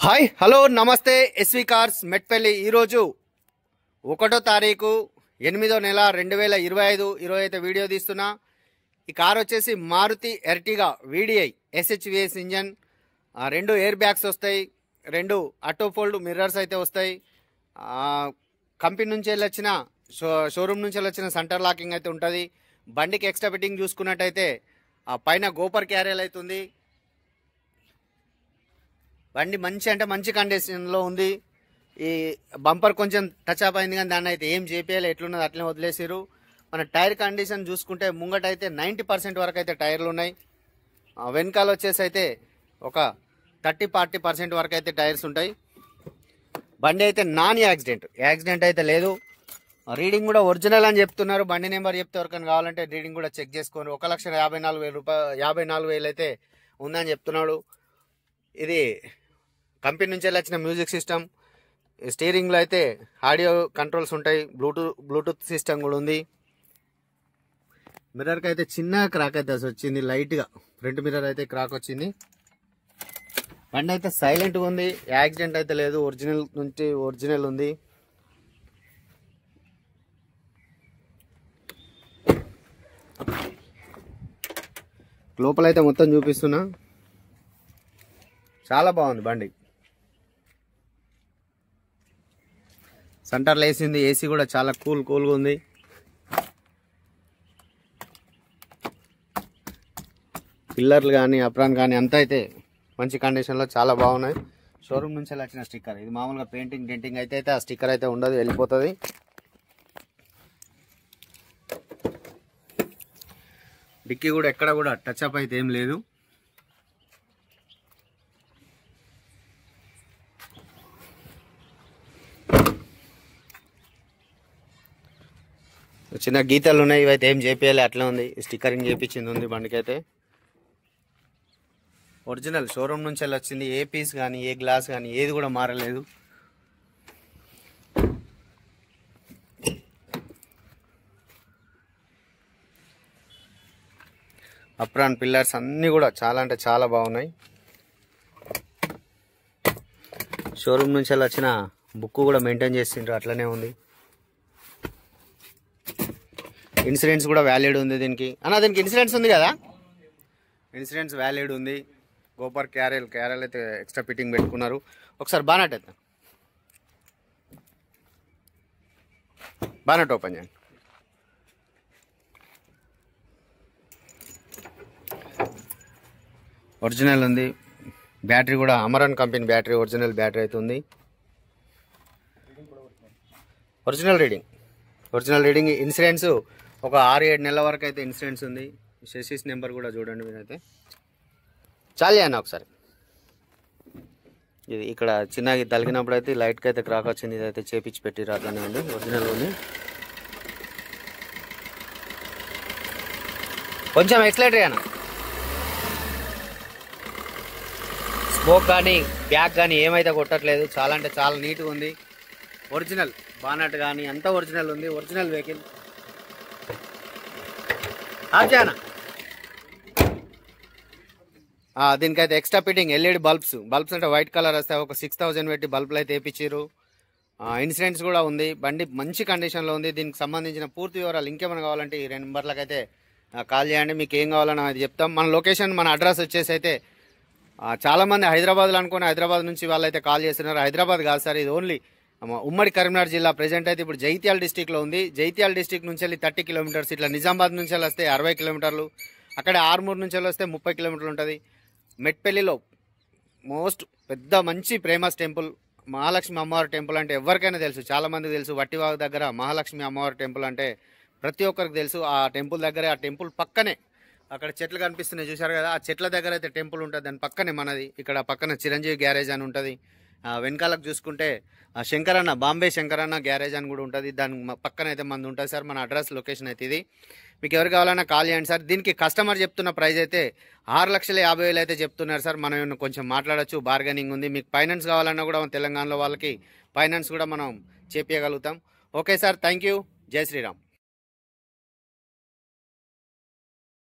Hi hello నమస్తే SV cars Metpally. ఈరోజు 1వ తారీఖు 8వ నెల 2025 అయితే వీడియో తీస్తున్నా. ఈ కార్ వచ్చేసి Maruti Ertiga VDI SHVS engine, 2 air bags వస్తాయి, 2 ఆటో ఫోల్డ్ మిర్రర్స్ అయితే వస్తాయి. కంపెనీ నుంచి వెళ్ళొచ్చిన షోరూమ్ నుంచి వెళ్ళొచ్చిన సెంటర్ లాకింగ్ అయితే ఉంటుంది. బండికి ఎక్స్ట్రా ఫిట్టింగ్ చూసుకున్నట్టయితే పైన గోపర్ క్యారియల్ అవుతుంది. బండి మంచి కండిషన్లో ఉంది. ఈ బంపర్ కొంచెం టచ్ అప్ అయింది, కానీ దాన్ని అయితే ఏం చేపియాలి, ఎట్లున్నది అట్లనే వదిలేసారు. మన టైర్ కండిషన్ చూసుకుంటే ముంగట అయితే 90% వరకు అయితే టైర్లు ఉన్నాయి. వెనకాల వచ్చేసి అయితే ఒక 30-40% వరకు అయితే టైర్స్ ఉంటాయి. బండి అయితే నాన్ యాక్సిడెంట్ అయితే లేదు. రీడింగ్ కూడా ఒరిజినల్ అని చెప్తున్నారు. బండి నెంబర్ చెప్తే ఎవరికైనా కావాలంటే రీడింగ్ కూడా చెక్ చేసుకోండి. 1,54,000 అయితే ఉందని చెప్తున్నాడు. ఇది కంపెనీ నుంచి వచ్చిన మ్యూజిక్ సిస్టమ్. స్టీరింగ్లో అయితే ఆడియో కంట్రోల్స్ ఉంటాయి, బ్లూటూత్ సిస్టమ్ కూడా ఉంది. మిర్రర్కి అయితే చిన్న క్రాక్ అయితే వచ్చింది, లైట్గా ఫ్రంట్ మిర్రర్ అయితే క్రాక్ వచ్చింది. బండి అయితే సైలెంట్గా ఉంది, యాక్సిడెంట్ అయితే లేదు, ఒరిజినల్ ఉంది. లోపలైతే మొత్తం చూపిస్తున్నా, చాలా బాగుంది బండి. సెంటర్లో వేసింది, ఏసీ కూడా చాలా కూల్గా ఉంది. పిల్లర్లు కానీ అప్రాన్ కానీ అంతా అయితే మంచి కండిషన్లో చాలా బాగున్నాయి. షోరూమ్ నుంచి వచ్చిన స్టిక్కర్ ఇది. మామూలుగా పెయింటింగ్ డెంటింగ్ అయితే ఆ స్టిక్కర్ అయితే ఉండదు, వెళ్ళిపోతుంది. డిక్కీ కూడా ఎక్కడ కూడా టచ్ అప్ అయితే ఏం లేదు. చిన్న గీతలు ఉన్నాయి, ఇవైతే ఏం చేపియాలి అట్లా ఉంది. స్టిక్కరింగ్ చేపించింది ఉంది బండికి అయితే. ఒరిజినల్ షోరూమ్ నుంచి వచ్చింది. ఏ పీస్ కానీ ఏ గ్లాస్ కానీ ఏది కూడా మారలేదు. అప్రాన్ పిల్లర్స్ అన్నీ కూడా చాలా అంటే చాలా బాగున్నాయి. షోరూమ్ నుంచి వచ్చిన బుక్ కూడా మెయింటైన్ చేసిండ్రు, అట్లనే ఉంది. ఇన్సూరెన్స్ కూడా వ్యాలిడ్ ఉంది దీనికి. దీనికి ఇన్సూరెన్స్ ఉంది కదా, ఇన్సూరెన్స్ వ్యాలిడ్ ఉంది. గోపర్ క్యారియల్ అయితే ఎక్స్ట్రా ఫిట్టింగ్ పెట్టుకున్నారు. ఒకసారి బానట్ ఓపెన్ చేయండి. ఒరిజినల్ ఉంది. బ్యాటరీ కూడా Amaron company battery, original battery అయితే ఉంది. Original reading. ఇన్సూరెన్స్ ఒక 6-7 నెలల వరకు అయితే ఇన్సూరెన్స్ ఉంది. షెసిస్ నెంబర్ కూడా చూడండి మీరైతే. చాలు అన్న ఒకసారి. ఇది ఇక్కడ చిన్నగా తలిగినప్పుడు అయితే లైట్కి అయితే క్రాక్ వచ్చింది, ఇదైతే చేపించి పెట్టిరు, అట్లానే ఉంది. ఒరిజినల్ ఉంది. కొంచెం ఎక్సలేటర్ అన్న. స్మోక్ కానీ బ్యాక్ కానీ ఏమైతే కొట్టట్లేదు, చాలా అంటే చాలా నీట్గా ఉంది. ఒరిజినల్ బానట్ కానీ అంతా ఒరిజినల్ ఉంది. Original vehicle. దీనికైతే ఎక్స్ట్రా ఫిట్టింగ్ LED బల్బ్స్ అంటే వైట్ కలర్ వస్తాయి. ఒక 6,000 పెట్టి బల్బులు అయితే వేయించారు. ఇన్సూరెన్స్ కూడా ఉంది. బండి మంచి కండిషన్లో ఉంది. దీనికి సంబంధించిన పూర్తి వివరాలు ఇంకేమైనా కావాలంటే ఈ 2 నెంబర్లకు అయితే కాల్ చేయండి. మీకు ఏం కావాలని అది చెప్తాం. మన లొకేషన్, మన అడ్రస్ వచ్చేసి అయితే చాలామంది హైదరాబాద్లో అనుకుని హైదరాబాద్ నుంచి వాళ్ళైతే కాల్ చేస్తున్నారు. హైదరాబాద్ కాదు సార్, ఇది ఓన్లీ ఉమ్మడి కరీంనగర్ జిల్లా. ప్రెజెంట్ అయితే ఇప్పుడు జైత్యాల డిస్టిక్లో ఉంది. జైత్యాల డిస్టిక్ నుంచి వెళ్ళి 30 కిలోమీటర్స్, ఇట్లా నిజామాబాద్ నుంచి వస్తే 60 కిలోమీటర్లు, అక్కడ ఆర్మూర్ నుంచి వస్తే 30 కిలోమీటర్లు ఉంటుంది. మెట్పల్లిలో మోస్ట్ పెద్ద మంచి ఫేమస్ టెంపుల్ మహాలక్ష్మి అమ్మవారి టెంపుల్ అంటే ఎవరికైనా తెలుసు, చాలామందికి తెలుసు. వట్టివాగు దగ్గర మహాలక్ష్మి అమ్మవారి టెంపుల్ అంటే ప్రతి ఒక్కరికి తెలుసు. ఆ టెంపుల్ దగ్గరే, ఆ టెంపుల్ పక్కనే అక్కడ చెట్లు కనిపిస్తున్నాయి చూసారు కదా, ఆ చెట్ల దగ్గర అయితే టెంపుల్ ఉంటుంది. దాని పక్కనే మనది ఇక్కడ పక్కన చిరంజీవి గ్యారేజ్ అని ఉంటుంది. వెనకాలకు చూసుకుంటే బాంబే శంకరన్న గ్యారేజ్ అని కూడా ఉంటుంది. దాని పక్కన అయితే మంది ఉంటుంది సార్. మన అడ్రస్ లొకేషన్ అయితే ఇది. మీకు ఎవరు కావాలన్నా కాల్ చేయండి సార్. దీనికి కస్టమర్ చెప్తున్న ప్రైస్ అయితే 6,50,000 అయితే చెప్తున్నారు సార్. మనం కొంచెం మాట్లాడచ్చు, బార్గెనింగ్ ఉంది. మీకు ఫైనాన్స్ కావాలన్నా కూడా తెలంగాణలో వాళ్ళకి ఫైనాన్స్ కూడా మనం చేపించగలుగుతాం. Okay sir, thank you. జై శ్రీరామ్.